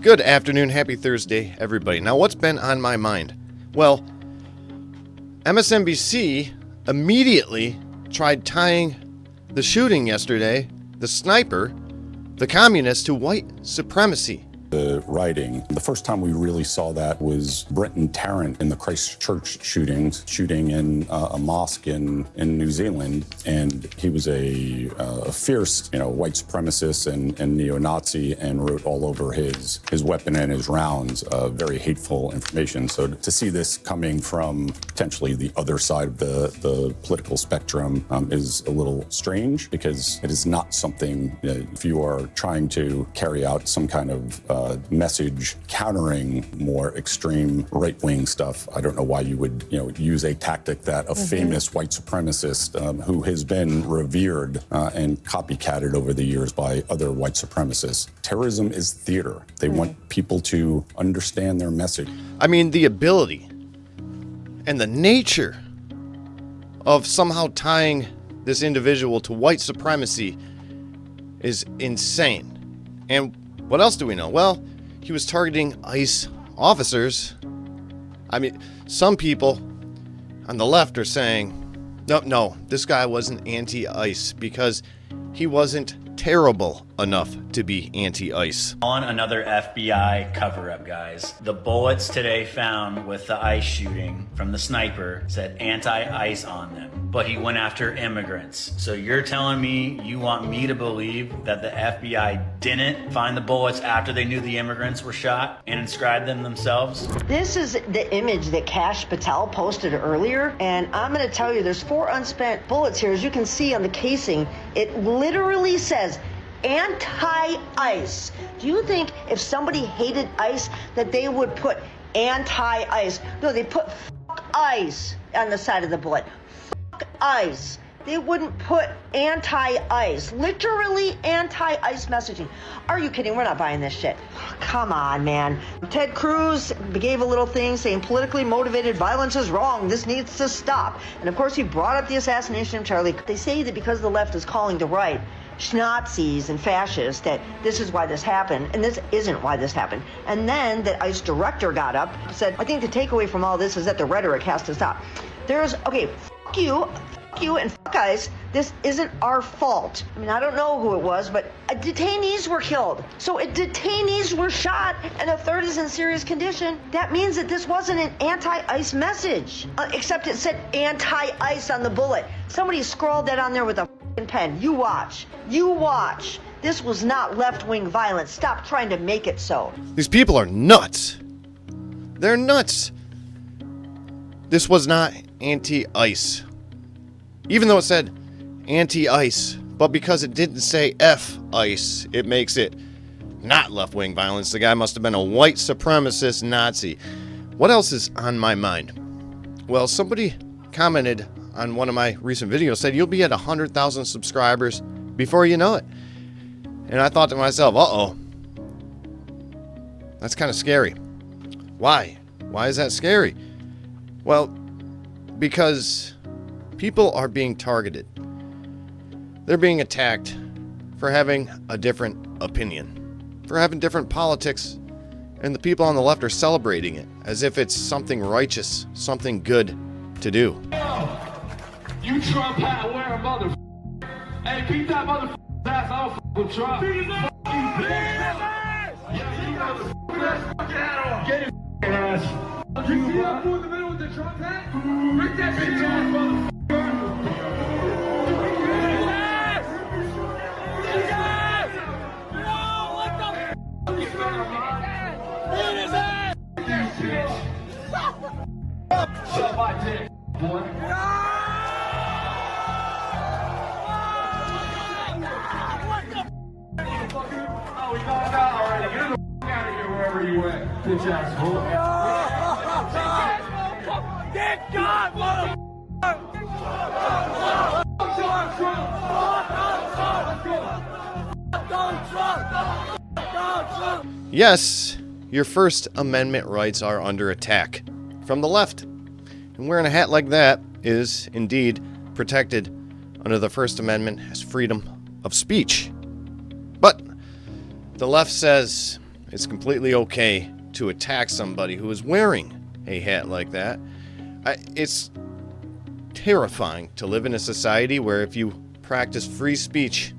Good afternoon, happy Thursday, everybody. Now, what's been on my mind? Well, MSNBC immediately tried tying the shooting yesterday, the sniper, the communist, to white supremacy. The writing. The first time we really saw that was Brenton Tarrant in the Christchurch shooting in a mosque in New Zealand, and he was a fierce, white supremacist and neo-Nazi, and wrote all over his weapon and his rounds very hateful information. So to see this coming from potentially the other side of the political spectrum is a little strange, because it is not something that, if you are trying to carry out some kind of message countering more extreme right-wing stuff, I don't know why you would, use a tactic that a famous white supremacist who has been revered and copycatted over the years by other white supremacists. Terrorism is theater. They want people to understand their message. I mean, the ability and the nature of somehow tying this individual to white supremacy is insane. And what else do we know? Well, he was targeting ICE officers. I mean, some people on the left are saying, no, this guy wasn't anti-ICE because he wasn't terrible enough to be anti-ICE. On another FBI cover-up, guys. The bullets today found with the ICE shooting from the sniper said anti-ICE on them, but he went after immigrants. So you're telling me you want me to believe that the FBI didn't find the bullets after they knew the immigrants were shot and inscribed them themselves? This is the image that Kash Patel posted earlier, and I'm going to tell you there's 4 unspent bullets here. As you can see on the casing, it literally says anti-ICE. Do you think if somebody hated ICE that they would put anti-ICE? No, they put fuck ICE on the side of the bullet. Fuck ICE. They wouldn't put anti-ICE. Literally anti-ICE messaging. Are you kidding? We're not buying this shit. Come on, man. Ted Cruz gave a little thing saying politically motivated violence is wrong. This needs to stop. And of course, he brought up the assassination of Charlie. They say that because the left is calling the right Nazis and fascists, that this is why this happened, and this isn't why this happened. And then the ICE director got up and said, I think the takeaway from all this is that the rhetoric has to stop. Fuck you, and fuck ICE. This isn't our fault. I mean, I don't know who it was, but detainees were killed. So if detainees were shot and a third is in serious condition, that means that this wasn't an anti-ICE message, except it said anti-ICE on the bullet. Somebody scrawled that on there with a pen. You watch. This was not left-wing violence. Stop trying to make it so. These people are nuts. They're nuts. This was not anti-ICE. Even though it said anti-ICE, but because it didn't say F-ICE, it makes it not left-wing violence. The guy must have been a white supremacist Nazi. What else is on my mind? Well, somebody commented on one of my recent videos, said you'll be at 100,000 subscribers before you know it. And I thought to myself, uh-oh, that's kind of scary. Why? Why is that scary? Well, because people are being targeted. They're being attacked for having a different opinion, for having different politics, and the people on the left are celebrating it as if it's something righteous, something good to do. You Trump hat wearing mother. Hey, beat that mother ass. I'll with Trump. Beat his ass. Get his ass. You see that fool in the middle with the Trump hat? Rip that shit ass, motherfucker. Shut my dick, boy. Oh, we found out already. Get the out of here wherever you went. Bitch ass fool. Get God, Yes, your First Amendment rights are under attack from the left. And wearing a hat like that is indeed protected under the First Amendment as freedom of speech. But the left says, it's completely okay to attack somebody who is wearing a hat like that. It's terrifying to live in a society where if you practice free speech,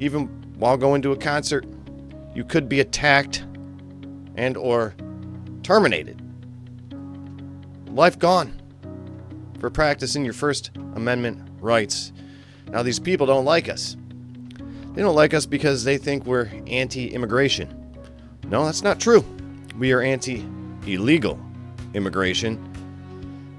even while going to a concert, you could be attacked and or terminated. Life gone for practicing your First Amendment rights. Now, these people don't like us. They don't like us because they think we're anti-immigration. No, that's not true. We are anti-illegal immigration.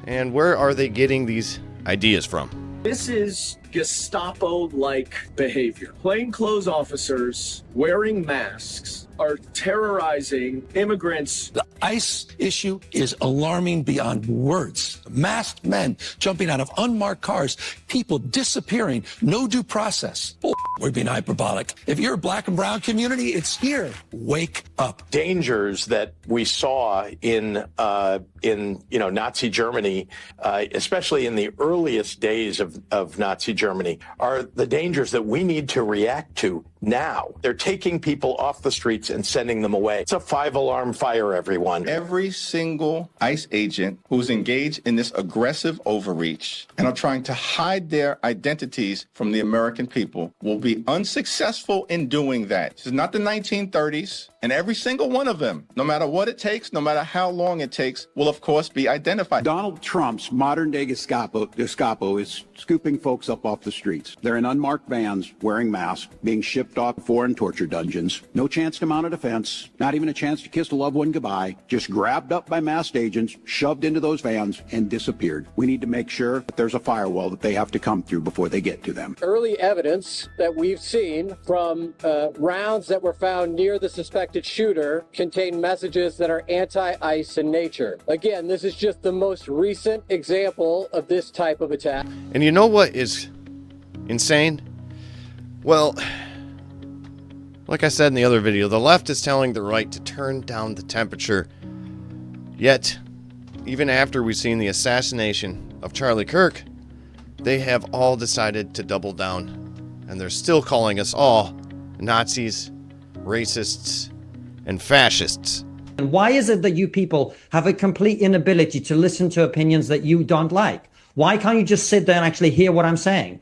And where are they getting these ideas from? This is Gestapo-like behavior. Plainclothes officers wearing masks are terrorizing immigrants. The ICE issue is alarming beyond words. Masked men jumping out of unmarked cars, people disappearing, no due process. We're being hyperbolic. If you're a black and brown community, it's here. Wake up. Dangers that we saw in Nazi Germany, especially in the earliest days of Nazi Germany, are the dangers that we need to react to now. They're taking people off the streets and sending them away. It's a 5-alarm fire, everyone. Every single ICE agent who's engaged in this aggressive overreach and are trying to hide their identities from the American people will be unsuccessful in doing that. This is not the 1930s, and every single one of them, no matter what it takes, no matter how long it takes, will of course be identified. Donald Trump's modern-day Gestapo is scooping folks up off the streets. They're in unmarked vans, wearing masks, being shipped off to foreign torture dungeons. No chance to mount a defense, not even a chance to kiss a loved one goodbye. Just grabbed up by masked agents, shoved into those vans, and disappeared. We need to make sure that there's a firewall that they have to come through before they get to them. Early evidence that we've seen from rounds that were found near the suspected shooter contain messages that are anti-ICE in nature. Again, this is just the most recent example of this type of attack. And you know what is insane? Well, like I said in the other video, the left is telling the right to turn down the temperature. Yet, even after we've seen the assassination of Charlie Kirk, they have all decided to double down. And they're still calling us all Nazis, racists, and fascists. And why is it that you people have a complete inability to listen to opinions that you don't like? Why can't you just sit there and actually hear what I'm saying?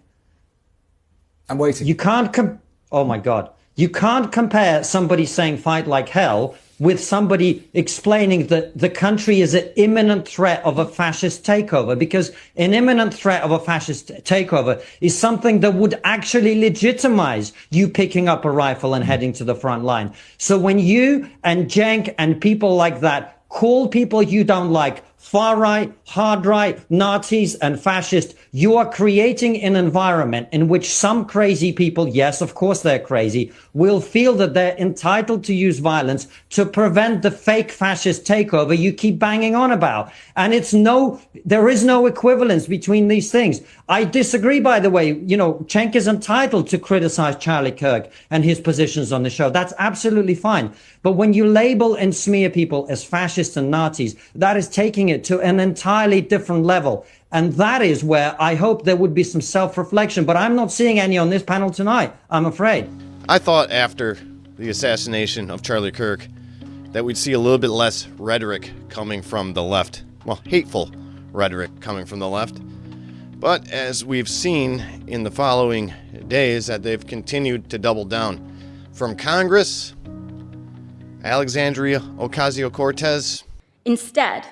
I'm waiting. You can't oh my God. You can't compare somebody saying fight like hell with somebody explaining that the country is an imminent threat of a fascist takeover, because an imminent threat of a fascist takeover is something that would actually legitimize you picking up a rifle and heading to the front line. So when you and Cenk and people like that call people you don't like far right, hard right, Nazis, and fascists, you are creating an environment in which some crazy people, yes, of course they're crazy, will feel that they're entitled to use violence to prevent the fake fascist takeover you keep banging on about. And there is no equivalence between these things. I disagree, by the way. Cenk is entitled to criticize Charlie Kirk and his positions on the show. That's absolutely fine. But when you label and smear people as fascists and Nazis, that is taking it to an entirely different level. And that is where I hope there would be some self-reflection. But I'm not seeing any on this panel tonight, I'm afraid. I thought after the assassination of Charlie Kirk that we'd see a little bit less rhetoric coming from the left. Well, hateful rhetoric coming from the left. But as we've seen in the following days, that they've continued to double down. From Congress, Alexandria Ocasio-Cortez. Instead,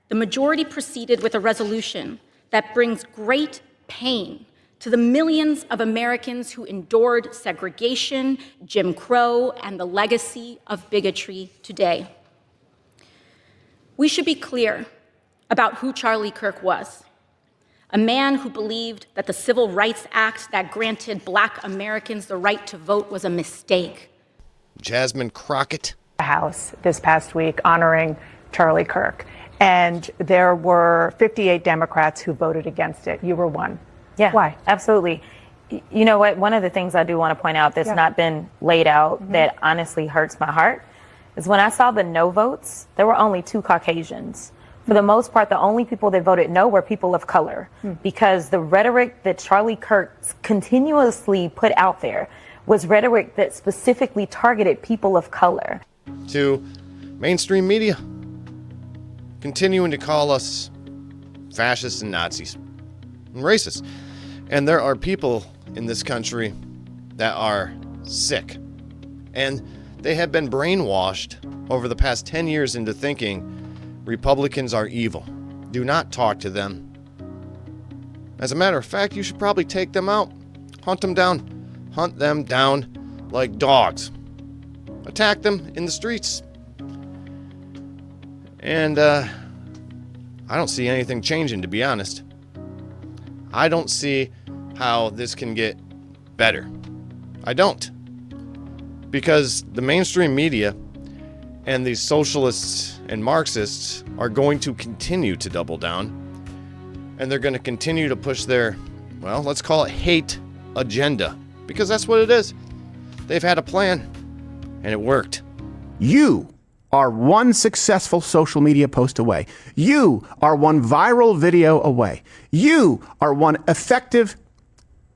the majority proceeded with a resolution that brings great pain to the millions of Americans who endured segregation, Jim Crow, and the legacy of bigotry today. We should be clear about who Charlie Kirk was. A man who believed that the Civil Rights Act that granted Black Americans the right to vote was a mistake. Jasmine Crockett. House this past week honoring Charlie Kirk. And there were 58 Democrats who voted against it. You were one. Yeah. Why? Absolutely. You know what? One of the things I do want to point out that's not been laid out that honestly hurts my heart is when I saw the no votes, there were only 2 Caucasians. For the most part, the only people that voted no were people of color, because the rhetoric that Charlie Kirk continuously put out there was rhetoric that specifically targeted people of color. To mainstream media continuing to call us fascists and Nazis and racists. And there are people in this country that are sick. And they have been brainwashed over the past 10 years into thinking Republicans are evil. Do not talk to them. As a matter of fact, you should probably take them out. Hunt them down like dogs. Attack them in the streets. And I don't see anything changing, to be honest. I don't see how this can get better. I don't. Because the mainstream media and these socialists and Marxists are going to continue to double down. And they're going to continue to push their, well, let's call it hate agenda. Because that's what it is. They've had a plan, and it worked. You are one successful social media post away. You are one viral video away. You are one effective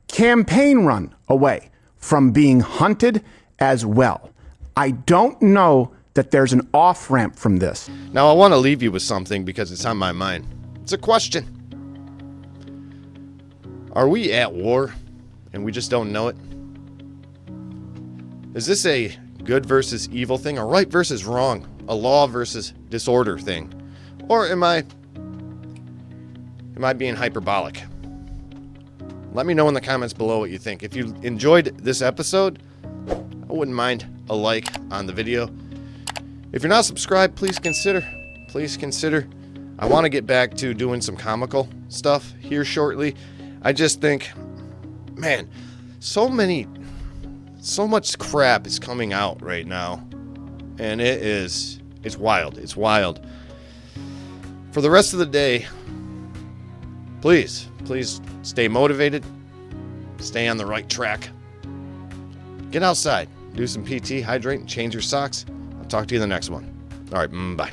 campaign run away from being hunted as well. I don't know that there's an off-ramp from this. Now, I want to leave you with something because it's on my mind. It's a question. Are we at war and we just don't know it? Is this a good versus evil thing, a right versus wrong, a law versus disorder thing? Or am I being hyperbolic? Let me know in the comments below what you think. If you enjoyed this episode, I wouldn't mind a like on the video. If you're not subscribed, please consider. I want to get back to doing some comical stuff here shortly. I just think, man, so much crap is coming out right now. And it's wild. It's wild. For the rest of the day, please stay motivated. Stay on the right track. Get outside. Do some PT, hydrate, and change your socks. I'll talk to you in the next one. All right, bye.